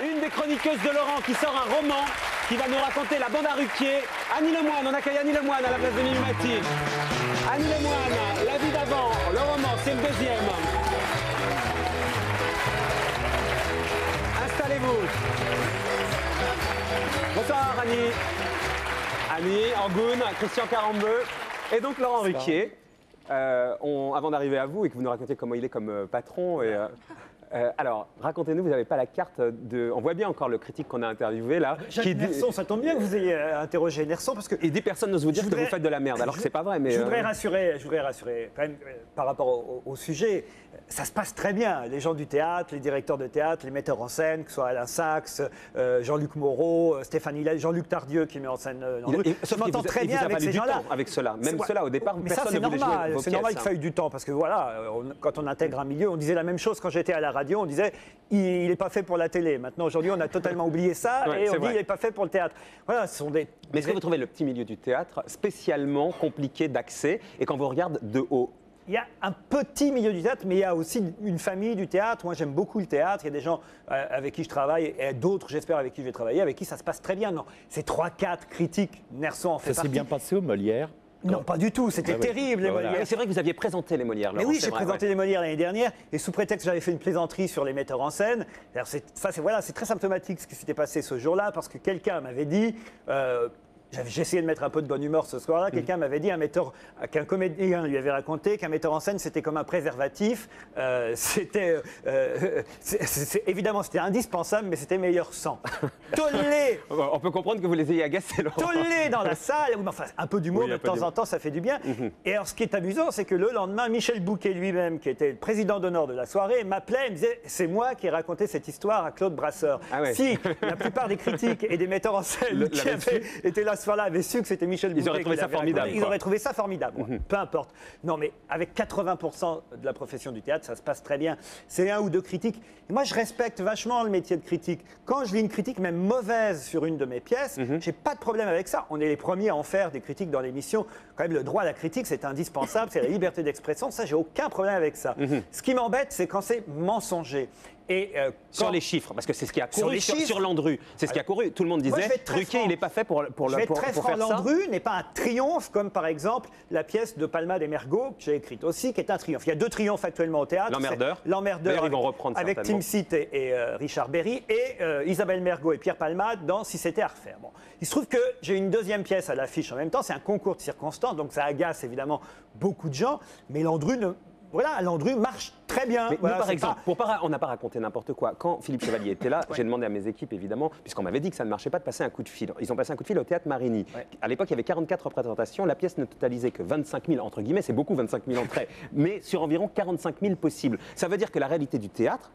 une des chroniqueuses de Laurent qui sort un roman qui va nous raconter la bande à Ruquier. Annie Lemoine, on accueille Annie Lemoine à la place de Mimi Mati. Annie Lemoine, la vie d'avant, le roman, c'est le deuxième. Installez-vous. Bonsoir Annie. Annie, Angoune, Christian Carambeu et donc Laurent Ruquier. Avant d'arriver à vous et que vous nous racontiez comment il est comme patron. Alors, racontez-nous, vous n'avez pas la carte de... On voit bien encore le critique qu'on a interviewé là. Jacques Nerson, ça tombe bien que vous ayez interrogé Nerson parce que... Et 10 personnes n'osent vous dire que vous faites de la merde, alors que c'est pas vrai. Mais je voudrais rassurer quand même par rapport au sujet. Ça se passe très bien. Les gens du théâtre, les directeurs de théâtre, les metteurs en scène, que ce soit Alain Sachs, Jean-Luc Moreau, Stéphane Hillel, Jean-Luc Tardieu qui met en scène... Je m'entends très bien avec ces gens-là. Avec cela, même cela au départ, mais ça c'est normal. C'est normal qu'il faille du temps parce que voilà, quand on intègre un milieu, on disait la même chose quand j'étais à la radio, on disait il n'est pas fait pour la télé. Maintenant aujourd'hui, on a totalement oublié ça et on dit il n'est pas fait pour le théâtre. Voilà, ce sont des... Mais est-ce que vous trouvez le petit milieu du théâtre spécialement compliqué d'accès et quand vous regardez de haut? Il y a un petit milieu du théâtre, mais il y a aussi une famille du théâtre. Moi, j'aime beaucoup le théâtre. Il y a des gens avec qui je travaille, et d'autres, j'espère, avec qui je vais travailler, avec qui ça se passe très bien. Non, c'est 3-4 critiques. Nerson en fait partie. Ça s'est bien passé aux Molières? Non, pas du tout. C'était terrible, les Molières. C'est vrai que vous aviez présenté les Molières. Mais oui, j'ai présenté les Molières l'année dernière. Et sous prétexte que j'avais fait une plaisanterie sur les metteurs en scène. C'est très symptomatique ce qui s'était passé ce jour-là, parce que quelqu'un m'avait dit... J'ai essayé de mettre un peu de bonne humeur ce soir-là. Quelqu'un m'avait dit, qu'un comédien lui avait raconté qu'un metteur en scène, c'était comme un préservatif. Évidemment, c'était indispensable, mais c'était meilleur sans. Tollé. On peut comprendre que vous les ayez agacés, Laurent. Tollé dans la salle. Enfin, un peu d'humour, de temps en temps, ça fait du bien. Et alors, ce qui est amusant, c'est que le lendemain, Michel Bouquet lui-même, qui était le président d'honneur de la soirée, m'appelait et me disait, c'est moi qui ai raconté cette histoire à Claude Brasseur. Ah ouais. Si la plupart des critiques et des metteurs en scène qui avaient été là ce soir-là avaient su que c'était Michel Bouquet. Ils auraient trouvé ça formidable. Ils auraient trouvé ça formidable. Peu importe. Non, mais avec 80% de la profession du théâtre, ça se passe très bien. C'est un ou deux critiques. Et moi, je respecte vachement le métier de critique. Quand je lis une critique, même mauvaise, sur une de mes pièces, j'ai pas de problème avec ça. On est les premiers à en faire des critiques dans l'émission. Quand même, le droit à la critique, c'est indispensable. C'est la liberté d'expression. Ça, j'ai aucun problème avec ça. Ce qui m'embête, c'est quand c'est mensonger. Sur les chiffres, parce que c'est ce qui a couru sur Landru. C'est ce qui a couru. Tout le monde disait Ruquier, il n'est pas fait pour je vais être très franc, faire ça. Landru n'est pas un triomphe comme par exemple la pièce de Palmade et Mergo que j'ai écrite aussi, qui est un triomphe. Il y a deux triomphes actuellement au théâtre. L'emmerdeur. Ils vont reprendre avec Tim Sitt et Richard Berry et Isabelle Mergo et Pierre Palmade dans Si c'était à refaire. Bon. Il se trouve que j'ai une deuxième pièce à l'affiche en même temps. C'est un concours de circonstances, donc ça agace évidemment beaucoup de gens. Mais Landru marche très bien. Mais nous, par exemple, on n'a pas raconté n'importe quoi. Quand Philippe Chevalier était là, j'ai demandé à mes équipes, évidemment, puisqu'on m'avait dit que ça ne marchait pas, de passer un coup de fil. Ils ont passé un coup de fil au Théâtre Marigny. À l'époque, il y avait 44 représentations. La pièce ne totalisait que 25 000, entre guillemets, c'est beaucoup 25 000 entrées, mais sur environ 45 000 possibles. Ça veut dire que la réalité du théâtre,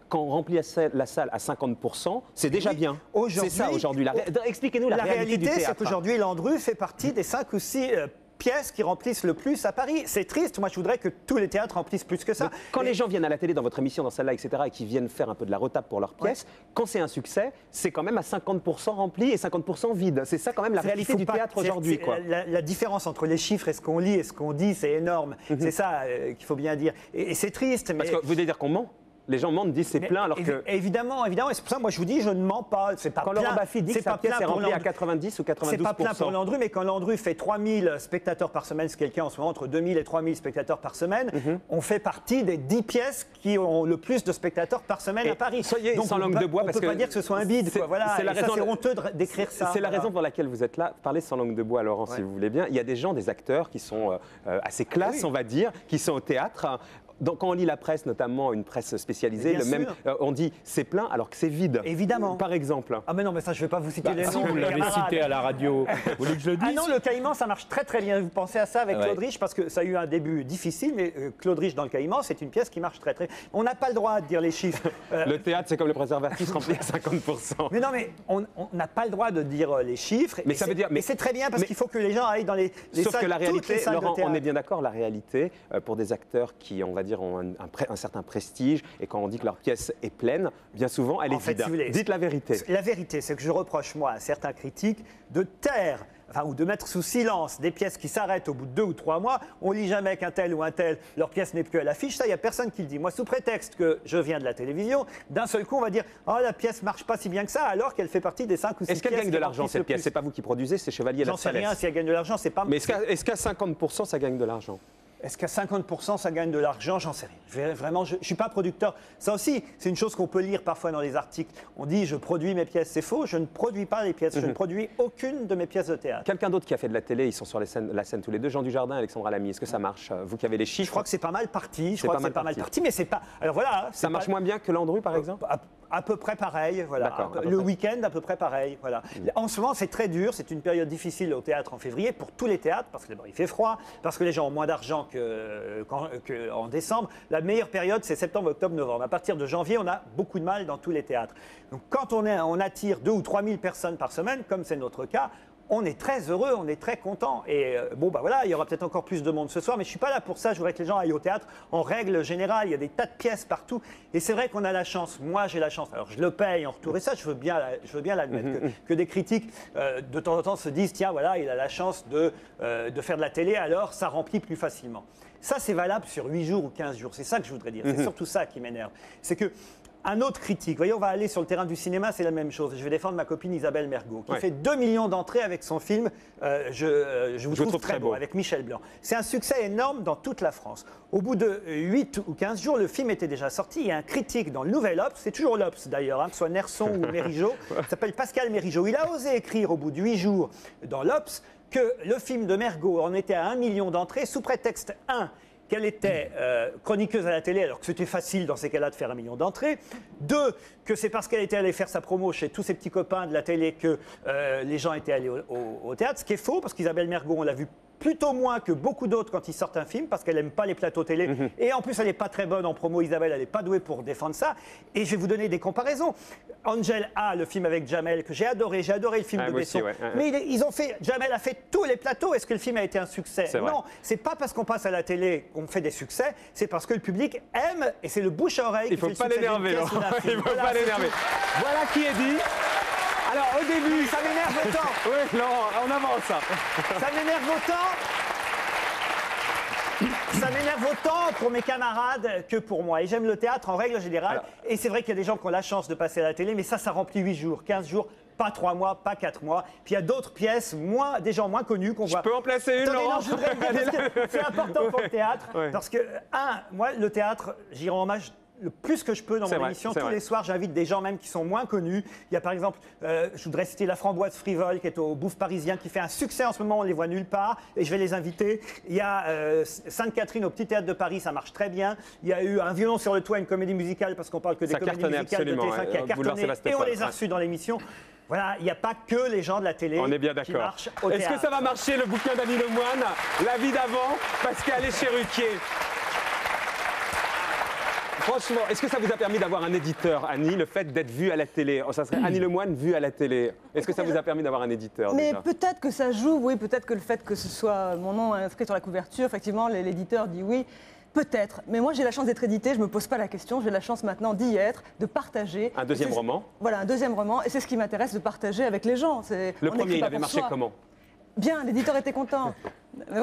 quand on remplit la salle à 50%, c'est déjà bien. C'est ça aujourd'hui. Expliquez-nous la réalité du théâtre. La réalité, c'est qu'aujourd'hui, Landru fait partie des 5 ou 6... pièces qui remplissent le plus à Paris. C'est triste. Moi, je voudrais que tous les théâtres remplissent plus que ça. Donc, quand les gens viennent à la télé, dans votre émission, dans celle-là, etc., et qui viennent faire un peu de la retape pour leurs pièces, quand c'est un succès, c'est quand même à 50% rempli et 50% vide. C'est ça quand même la réalité du théâtre aujourd'hui. La différence entre les chiffres et ce qu'on lit et ce qu'on dit, c'est énorme. C'est ça qu'il faut bien dire. Et c'est triste. Parce que vous voulez dire qu'on ment? Les gens mentent, disent c'est plein alors que... Évidemment. Et c'est pour ça que moi je vous dis, je ne mens pas. C'est pas quand plein. Laurent Baffy dit que sa pièce est remplie à 90 ou 92%. C'est pas plein pour Landru, mais quand Landru fait 3000 spectateurs par semaine, c'est quelqu'un en ce moment entre 2000 et 3000 spectateurs par semaine, on fait partie des 10 pièces qui ont le plus de spectateurs par semaine à Paris. Soyez sans langue de bois. On ne peut pas dire que ce soit un bide. C'est honteux d'écrire ça. C'est la raison pour laquelle vous êtes là. Parlez sans langue de bois, Laurent, si vous voulez bien. Il y a des gens, des acteurs qui sont assez classes, on va dire, qui sont au théâtre. Donc, quand on lit la presse, notamment une presse spécialisée, on dit c'est plein alors que c'est vide. Évidemment. Par exemple. Ah mais non, mais ça je ne vais pas vous citer les noms. Si vous l'avez cité à la radio, vous voulez que je le dise? Ah non, le Caïman ça marche très très bien. Vous pensez à ça avec Claude Rich parce que ça a eu un début difficile, mais Claude Rich dans le Caïman, c'est une pièce qui marche très très. On n'a pas le droit de dire les chiffres. Le théâtre, c'est comme le préservatif rempli à 50%. Mais non, mais on n'a pas le droit de dire les chiffres. Mais ça veut dire. Mais c'est très bien parce qu'il faut que les gens aillent dans les sauf salles. Que la réalité, Laurent, on est bien d'accord, la réalité pour des acteurs qui, on va dire, dire, ont un certain prestige, et quand on dit que leur pièce est pleine, bien souvent, elle est vide. Si vous voulez, dites la vérité. La vérité, c'est que je reproche, moi, à certains critiques de taire, ou de mettre sous silence des pièces qui s'arrêtent au bout de 2 ou 3 mois. On lit jamais qu'un tel ou un tel, leur pièce n'est plus à l'affiche. Ça, il n'y a personne qui le dit. Moi, sous prétexte que je viens de la télévision, d'un seul coup, on va dire « Oh, la pièce marche pas si bien que ça », alors qu'elle fait partie des 5 ou 6 pièces. Est-ce qu'elle gagne de l'argent, cette pièce? C'est pas vous qui produisez, c'est Chevalier La J'en sais Salès. rien, si elle gagne de l'argent, c'est pas... Mais est-ce qu'à 50%, ça gagne de l'argent? Est-ce qu'à 50% ça gagne de l'argent? J'en sais rien. Vraiment, je ne suis pas producteur. Ça aussi, c'est une chose qu'on peut lire parfois dans les articles. On dit « je produis mes pièces ». C'est faux, je ne produis pas les pièces. Je ne produis aucune de mes pièces de théâtre. Quelqu'un d'autre qui a fait de la télé, ils sont sur la scène tous les deux, Jean Dujardin, Alexandra Lamy. Est-ce que ça marche? Vous qui avez les chiffres. Je crois que c'est pas mal parti. Je crois que c'est pas mal parti, mais c'est pas... Alors voilà. Ça marche moins bien que Landru, par exemple? À peu près pareil, voilà. Le week-end, à peu près pareil, voilà. En ce moment, c'est très dur. C'est une période difficile au théâtre en février, pour tous les théâtres, parce que d'abord, il fait froid, parce que les gens ont moins d'argent qu'en décembre. La meilleure période, c'est septembre, octobre, novembre. À partir de janvier, on a beaucoup de mal dans tous les théâtres. Donc, quand on attire 2 ou 3 000 personnes par semaine, comme c'est notre cas, on est très heureux, on est très content. Et voilà, il y aura peut-être encore plus de monde ce soir, mais je ne suis pas là pour ça. Je voudrais que les gens aillent au théâtre. En règle générale, il y a des tas de pièces partout. Et c'est vrai qu'on a la chance. Moi, j'ai la chance. Alors, je le paye en retour. Et ça, je veux bien l'admettre. Que des critiques, de temps en temps, se disent, tiens, voilà, il a la chance de faire de la télé, alors ça remplit plus facilement. Ça, c'est valable sur 8 jours ou 15 jours. C'est ça que je voudrais dire. C'est surtout ça qui m'énerve. C'est que un autre critique, vous voyez, on va aller sur le terrain du cinéma, c'est la même chose. Je vais défendre ma copine Isabelle Mergo, qui fait 2 millions d'entrées avec son film Je vous trouve très beau, avec Michel Blanc. C'est un succès énorme dans toute la France. Au bout de 8 ou 15 jours, le film était déjà sorti. Il y a un critique dans le Nouvel Obs, c'est toujours l'Obs d'ailleurs, que ce soit Nerson ou Mérigeau, il s'appelle Pascal Mérigeau. Il a osé écrire au bout de 8 jours dans l'Obs que le film de Mergo en était à 1 million d'entrées sous prétexte 1. Qu'elle était chroniqueuse à la télé, alors que c'était facile dans ces cas-là de faire 1 million d'entrées. 2, que c'est parce qu'elle était allée faire sa promo chez tous ses petits copains de la télé que les gens étaient allés au théâtre. Ce qui est faux, parce qu'Isabelle Mergo, on l'a vu plutôt moins que beaucoup d'autres quand ils sortent un film, parce qu'elle n'aime pas les plateaux télé. Et en plus, elle n'est pas très bonne en promo, Isabelle, elle n'est pas douée pour défendre ça. Et je vais vous donner des comparaisons. Angel A, le film avec Jamel, que j'ai adoré le film de Besson. Mais Jamel a fait tous les plateaux. Est-ce que le film a été un succès? Non, c'est pas parce qu'on passe à la télé qu'on fait des succès, c'est parce que le public aime, et c'est le bouche à oreille qui fait le succès. Il ne faut pas l'énerver. Voilà qui est dit. Alors au début, ça m'énerve autant. Oui, Laurent, on avance ça. Ça m'énerve autant. Ça m'énerve autant pour mes camarades que pour moi. Et j'aime le théâtre en règle générale. Et c'est vrai qu'il y a des gens qui ont la chance de passer à la télé, mais ça remplit 8 jours, 15 jours. Pas 3 mois, pas 4 mois. Puis il y a d'autres pièces, des gens moins connus qu'on voit. Je peux en placer une, Laurent? Non, je voudrais le dire, parce que c'est important pour le théâtre. Parce que, moi, le théâtre, j'y rends hommage le plus que je peux dans mon émission. Tous les soirs, j'invite des gens même qui sont moins connus. Il y a par exemple, je voudrais citer la Framboise Frivole, qui est au Bouffe Parisien, qui fait un succès en ce moment, on les voit nulle part, et je vais les inviter. Il y a Sainte-Catherine au Petit Théâtre de Paris, ça marche très bien. Il y a eu Un violon sur le toit, une comédie musicale, parce qu'on parle que des comédies musicales de TF1 qui a cartonné, et on les a reçus dans l'émission. Voilà, il n'y a pas que les gens de la télé qui marchent au théâtre. Est-ce que ça va marcher, le bouquin d'Annie Lemoine, La vie d'avant, Pascal et Cherruquier? Franchement, est-ce que ça vous a permis d'avoir un éditeur, Annie, le fait d'être vue à la télé? Ça serait Annie Lemoine vue à la télé. Est-ce que ça vous a permis d'avoir un éditeur? Mais peut-être que ça joue, oui, peut-être que le fait que ce soit mon nom inscrit sur la couverture, effectivement, l'éditeur dit oui. Peut-être, mais moi j'ai la chance d'être édité, je ne me pose pas la question, j'ai la chance maintenant d'y être, de partager. Un deuxième roman? Voilà, un deuxième roman, et c'est ce qui m'intéresse de partager avec les gens. Le premier, il avait marché comment? Bien, l'éditeur était content.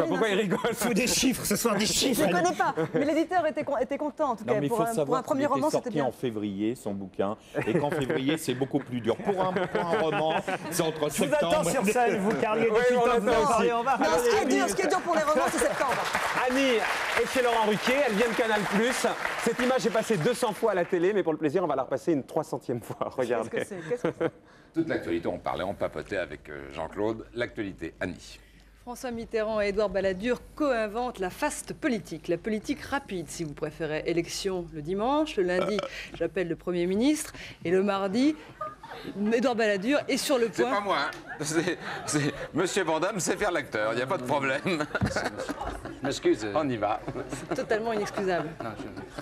Pourquoi il rigole? Il faut des chiffres, ce soir des chiffres. Je ne connais pas, mais l'éditeur était content en tout cas. Non, mais il faut savoir un premier roman, c'était bien. En février, son bouquin, et qu'en février, c'est beaucoup plus dur. Pour un roman, c'est entre septembre... Je vous attends sur scène, vous, Carlier, depuis le temps que vous en parlez, on va... Non, ce qui est dur pour les romans, c'est septembre. Annie est chez Laurent Ruquier, elle vient de Canal+. Cette image est passée 200 fois à la télé, mais pour le plaisir, on va la repasser une 300e fois. Regardez. Qu'est-ce que c'est? Toute l'actualité, on parlait, on papotait avec Jean-Claude. L'actualité, Annie. François Mitterrand et Édouard Balladur co-inventent la faste politique, la politique rapide si vous préférez. Élection le dimanche, le lundi j'appelle le Premier ministre et le mardi Édouard Balladur est sur le point. C'est pas moi, hein. Monsieur Van Damme sait faire l'acteur, il n'y a pas de problème. Je m'excuse. On y va. Totalement inexcusable. Non,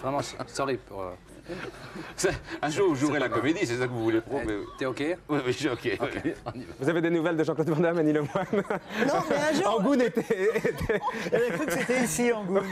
vraiment, sorry pour Un jour, vous jouerez la comédie, c'est ça que vous voulez prouver. T'es OK? Oui, je suis OK. Vous avez des nouvelles de Jean-Claude Van Damme, Annie Lemoine? Non, mais un jour. Angoune était... J'avais cru que c'était ici, en Angoune.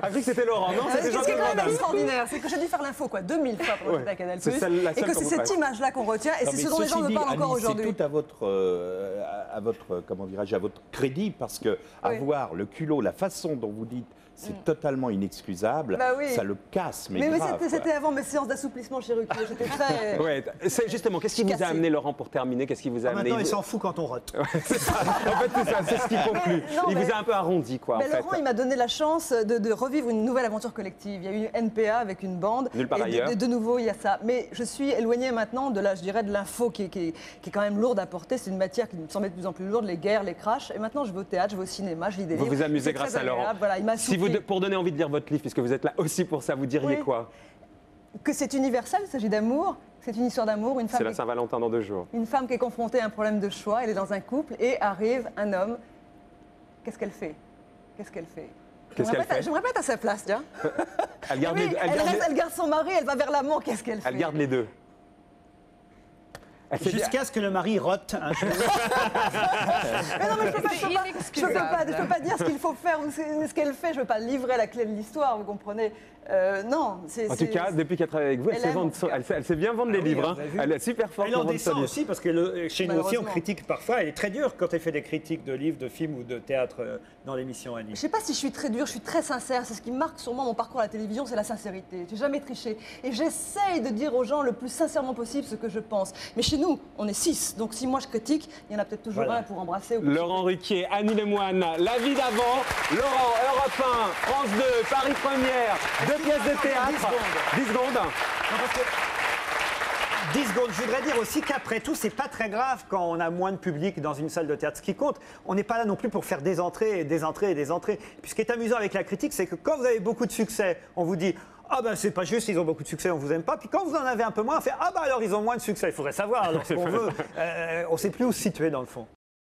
Ah, vu que c'était Laurent, non? C'était Ce qui est Jean-Claude quand Van même Damme. extraordinaire, c'est que j'ai dû faire l'info 2000 fois pour Ouais. être à Canal+, C'est celle- la et seule que qu'on c'est vous cette passe. image-là qu'on retient, et Non, c'est mais ce dont les gens ceci me dit, parlent encore Annie, aujourd'hui. c'est tout à votre, comment dirais-je, à votre crédit, parce que avoir le culot, la façon dont vous dites, c'est totalement inexcusable. Bah oui. Ça le casse, mais Mais grave. c'était avant mes séances d'assouplissement chez Ruquier, j'étais très... Ouais, c'est justement, qu'est-ce qui vous a Cassé. amené, Laurent, pour terminer? Qu'est-ce qui vous a amené? Maintenant, il s'en fout quand on rote. C'est ça, en fait, c'est ça, c'est ce qui conclut. non, Il mais- vous a un peu arrondi, quoi, en Mais fait. Laurent, il m'a donné la chance de revivre une nouvelle aventure collective. Il y a eu NPA avec une bande. Nulle part et ailleurs. de nouveau, il y a ça. Mais je suis éloignée maintenant de je dirais, de l'info qui est quand même lourde à porter. C'est une matière qui me semble de plus en plus lourde, les guerres, les crashs. Et maintenant, je vais au théâtre, je vais au cinéma, je lis des Vous livres. vous amusez C'est grâce très à Laurent. agréable. Voilà, il m'a Si vous, pour donner envie de lire votre livre, puisque vous êtes là aussi pour ça, vous diriez Oui. quoi? Que c'est universel, il s'agit d'amour. C'est une histoire d'amour. C'est la Saint-Valentin dans 2 jours. Une femme qui est confrontée à un problème de choix, elle est dans un couple et arrive un homme. Qu'est-ce qu'elle fait? Qu'est-ce qu'elle fait? Qu'est-ce qu'elle fait? Je me répète à sa place, tiens. Elle garde, Oui, les deux, elle garde son mari, elle va vers l'amant, qu'est-ce qu'elle fait? elle garde les deux. Elle fait bien- Jusqu'à ce que le mari rote un jour. Mais non, mais je peux pas inexcusable. je peux pas dire ce qu'il faut faire ou ce qu'elle fait. Je peux pas livrer la clé de l'histoire, vous comprenez? Non, c'est. En tout cas, depuis qu'elle travaille avec vous, elle Elle sait, aime, vendre en tout cas. elle sait bien vendre les livres. vous hein. avez vu. Elle est super forte Elle pour en vendre ses descend livres. aussi, parce que chez nous aussi, on Malheureusement. critique parfois. Elle est très dure quand elle fait des critiques de livres, de films ou de théâtre dans l'émission Annie. Je sais pas si je suis très dure, je suis très sincère. C'est ce qui marque sûrement mon parcours à la télévision, c'est la sincérité. J'ai jamais triché. Et j'essaye de dire aux gens le plus sincèrement possible ce que je pense. Mais chez nous, on est 6. Donc si moi je critique, il y en a peut-être toujours Voilà. un pour embrasser. Ou pour- Laurent Ruquier, Annie Lemoine, La vie d'avant, Laurent, Europe 1, France 2, Paris Première, 2 pièces de théâtre. 10 secondes. Non, parce que 10 secondes. Je voudrais dire aussi qu'après tout, c'est pas très grave quand on a moins de public dans une salle de théâtre. Ce qui compte, on n'est pas là non plus pour faire des entrées et des entrées et des entrées. Puis ce qui est amusant avec la critique, c'est que quand vous avez beaucoup de succès, on vous dit ah ben c'est pas juste, ils ont beaucoup de succès, on vous aime pas. Puis quand vous en avez un peu moins, on fait ah ben alors ils ont moins de succès. Il faudrait savoir alors ce qu'on veut. On sait plus où se situer dans le fond.